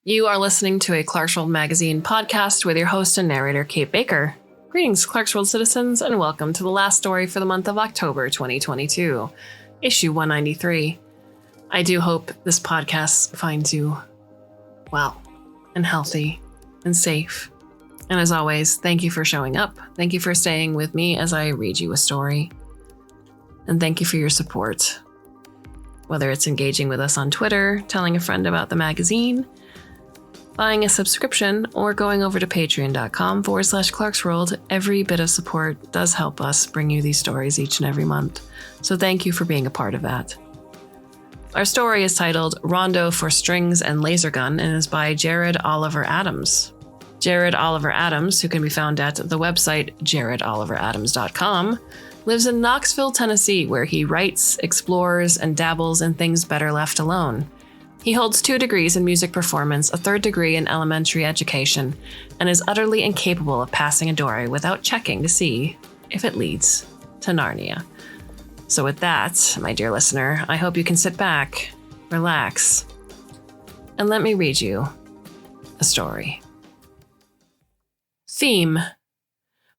You are listening to a Clarkesworld Magazine podcast with your host and narrator, Kate Baker. Greetings, Clarkesworld citizens, and welcome to the last story for the month of October 2022, issue 193. I do hope this podcast finds you well and healthy and safe. And as always, thank you for showing up. Thank you for staying with me as I read you a story. And thank you for your support. Whether it's engaging with us on Twitter, telling a friend about the magazine, buying a subscription, or going over to patreon.com/Clarkesworld, every bit of support does help us bring you these stories each and every month. So thank you for being a part of that. Our story is titled Rondo for Strings and Lasergun and is by Jared Oliver Adams. Jared Oliver Adams, who can be found at the website jaredoliveradams.com, lives in Knoxville, Tennessee, where he writes, explores, and dabbles in things better left alone. He holds 2 degrees in music performance, a 3rd degree in elementary education, and is utterly incapable of passing a door without checking to see if it leads to Narnia. So with that, my dear listener, I hope you can sit back, relax, and let me read you a story. Theme.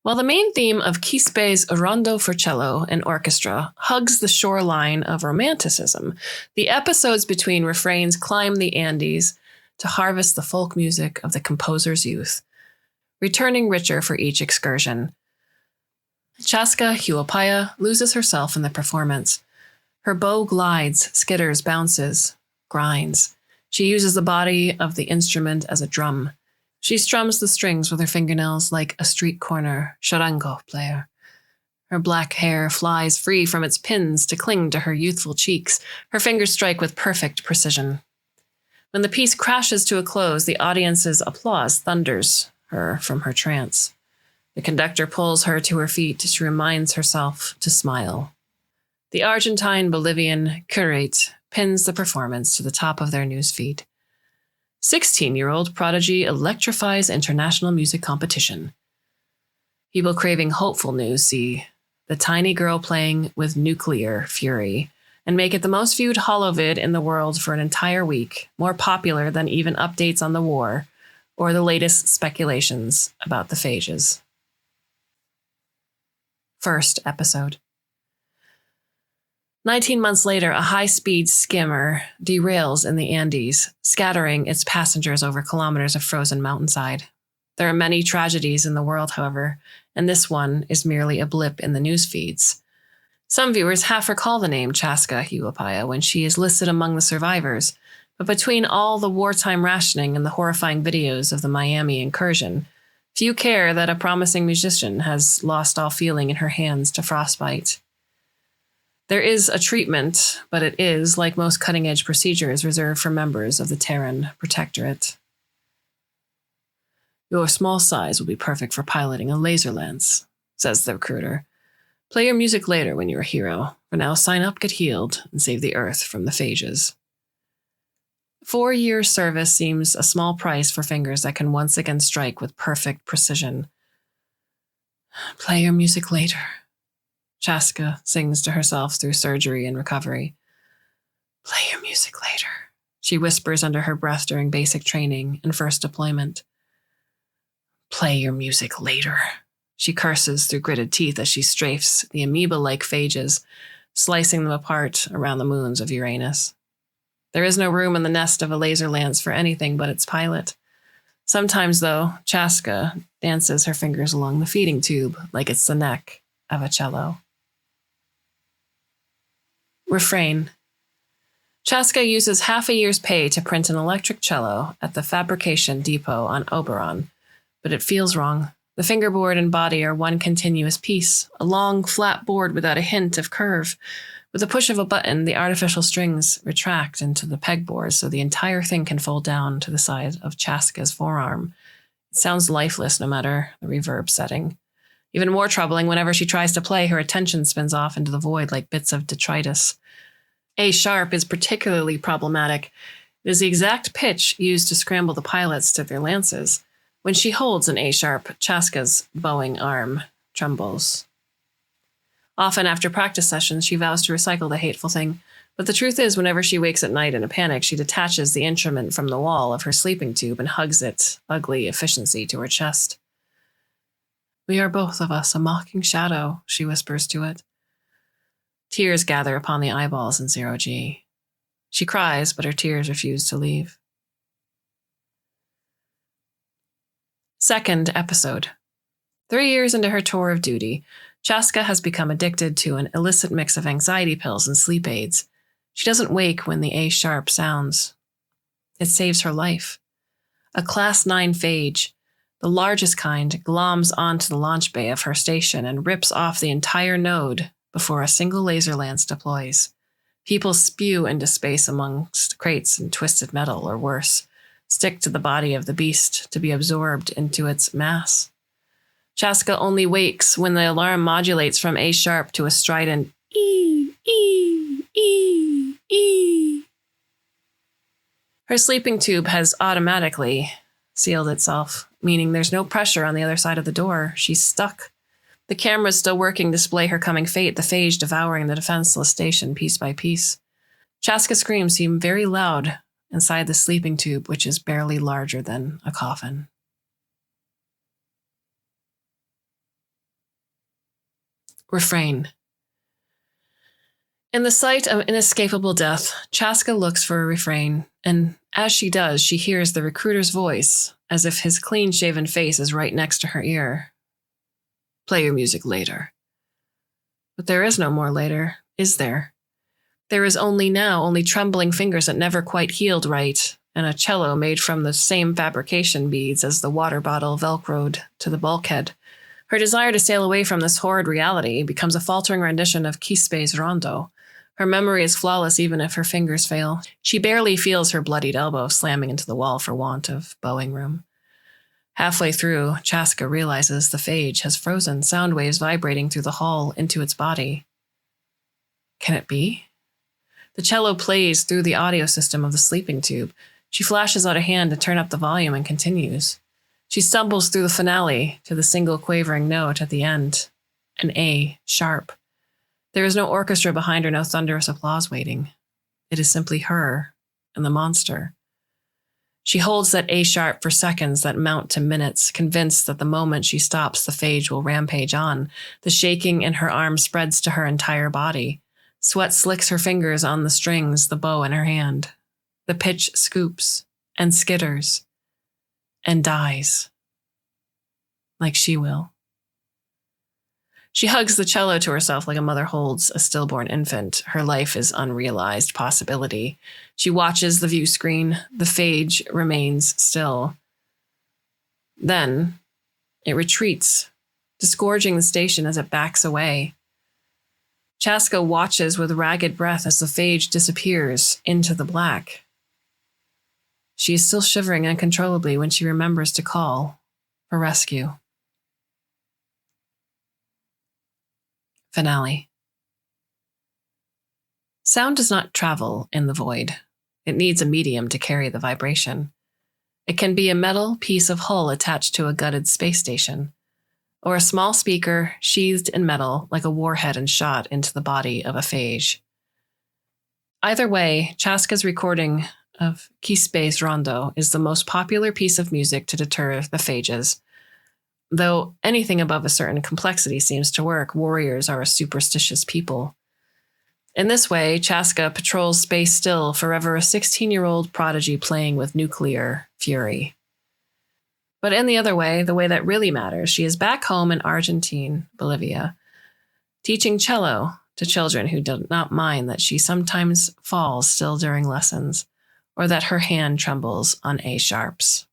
While the main theme of Quispe's Rondo for Cello and Orchestra hugs the shoreline of romanticism, the episodes between refrains climb the Andes to harvest the folk music of the composer's youth, returning richer for each excursion. Chaska Huopaya loses herself in the performance. Her bow glides, skitters, bounces, grinds. She uses the body of the instrument as a drum. She strums the strings with her fingernails like a street corner charango player. Her black hair flies free from its pins to cling to her youthful cheeks. Her fingers strike with perfect precision. When the piece crashes to a close, the audience's applause thunders her from her trance. The conductor pulls her to her feet. She reminds herself to smile. The Argentine-Bolivian curate pins the performance to the top of their newsfeed. 16-year-old prodigy electrifies international music competition. People craving hopeful news see the tiny girl playing with nuclear fury and make it the most viewed holovid in the world for an entire week, more popular than even updates on the war or the latest speculations about the phages. First episode. 19 months later, a high-speed skimmer derails in the Andes, scattering its passengers over kilometers of frozen mountainside. There are many tragedies in the world, however, and this one is merely a blip in the news feeds. Some viewers half recall the name Chaska Huopaya when she is listed among the survivors, but between all the wartime rationing and the horrifying videos of the Miami incursion, few care that a promising musician has lost all feeling in her hands to frostbite. There is a treatment, but it is, like most cutting-edge procedures, reserved for members of the Terran Protectorate. Your small size will be perfect for piloting a laser lance, says the recruiter. Play your music later when you're a hero. For now, sign up, get healed, and save the Earth from the phages. 4 years service seems a small price for fingers that can once again strike with perfect precision. Play your music later. Chaska sings to herself through surgery and recovery. Play your music later, she whispers under her breath during basic training and first deployment. Play your music later, she curses through gritted teeth as she strafes the amoeba-like phages, slicing them apart around the moons of Uranus. There is no room in the nest of a laser lance for anything but its pilot. Sometimes, though, Chaska dances her fingers along the feeding tube like it's the neck of a cello. Refrain. Chaska uses half a year's pay to print an electric cello at the fabrication depot on Oberon, but it feels wrong. The fingerboard and body are one continuous piece, a long, flat board without a hint of curve. With a push of a button, the artificial strings retract into the pegboard so the entire thing can fold down to the side of Chaska's forearm. It sounds lifeless no matter the reverb setting. Even more troubling, whenever she tries to play, her attention spins off into the void like bits of detritus. A sharp is particularly problematic. It is the exact pitch used to scramble the pilots to their lances. When she holds an A sharp, Chaska's bowing arm trembles. Often after practice sessions, she vows to recycle the hateful thing, But the truth is, whenever she wakes at night in a panic, she detaches the instrument from the wall of her sleeping tube and hugs its ugly efficiency to her chest. "We are both of us a mocking shadow," she whispers to it. Tears gather upon the eyeballs in 0G. She cries, but her tears refuse to leave. Second episode. 3 years into her tour of duty, Chaska has become addicted to an illicit mix of anxiety pills and sleep aids. She doesn't wake when the A-sharp sounds. It saves her life. A Class 9 phage, the largest kind, gloms onto the launch bay of her station and rips off the entire node before a single laser lance deploys. People spew into space amongst crates and twisted metal, or worse, stick to the body of the beast to be absorbed into its mass. Chaska only wakes when the alarm modulates from A-sharp to a strident ee, ee, ee, ee. Her sleeping tube has automatically sealed itself, meaning there's no pressure on the other side of the door. She's stuck. The camera's still working to display her coming fate, the phage devouring the defenseless station piece by piece. Chaska's screams seem very loud inside the sleeping tube, which is barely larger than a coffin. Refrain. In the sight of inescapable death, Chaska looks for a refrain, and as she does, she hears the recruiter's voice, as if his clean-shaven face is right next to her ear. "Play your music later." But there is no more later, is there? There is only trembling fingers that never quite healed right, and a cello made from the same fabrication beads as the water bottle velcroed to the bulkhead. Her desire to sail away from this horrid reality becomes a faltering rendition of Quispe's Rondo. Her memory is flawless even if her fingers fail. She barely feels her bloodied elbow slamming into the wall for want of bowing room. Halfway through, Chaska realizes the phage has frozen, sound waves vibrating through the hull into its body. Can it be? The cello plays through the audio system of the sleeping tube. She flashes out a hand to turn up the volume and continues. She stumbles through the finale to the single quavering note at the end, an A sharp. There is no orchestra behind her, no thunderous applause waiting. It is simply her and the monster. She holds that A sharp for seconds that mount to minutes, convinced that the moment she stops, the phage will rampage on. The shaking in her arm spreads to her entire body. Sweat slicks her fingers on the strings, the bow in her hand. The pitch scoops and skitters and dies, like she will. She hugs the cello to herself like a mother holds a stillborn infant. Her life is unrealized possibility. She watches the view screen. The phage remains still. Then it retreats, disgorging the station as it backs away. Chaska watches with ragged breath as the phage disappears into the black. She is still shivering uncontrollably when she remembers to call for rescue. Finale. Sound does not travel in the void. It needs a medium to carry the vibration. It can be a metal piece of hull attached to a gutted space station, or a small speaker sheathed in metal like a warhead and shot into the body of a phage. Either way, Chaska's recording of Quispe's Rondo is the most popular piece of music to deter the phages. Though anything above a certain complexity seems to work, warriors are a superstitious people. In this way, Chaska patrols space still, forever a 16-year-old prodigy playing with nuclear fury. But in the other way, the way that really matters, she is back home in Argentine, Bolivia, teaching cello to children who do not mind that she sometimes falls still during lessons, or that her hand trembles on A sharps.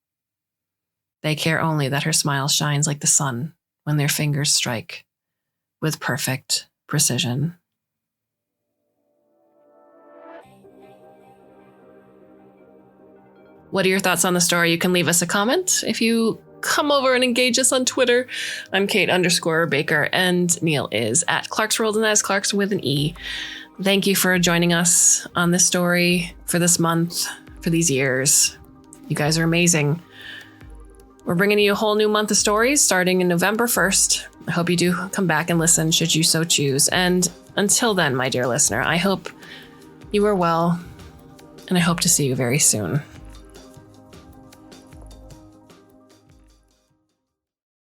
They care only that her smile shines like the sun when their fingers strike with perfect precision. What are your thoughts on the story? You can leave us a comment if you come over and engage us on Twitter. I'm Kate_Baker, and Neil is at Clarkesworld, and that is Clarkson with an E. Thank you for joining us on this story for this month, for these years. You guys are amazing. We're bringing you a whole new month of stories starting in November 1st. I hope you do come back and listen should you so choose. And until then, my dear listener, I hope You are well, and I hope to see you very soon.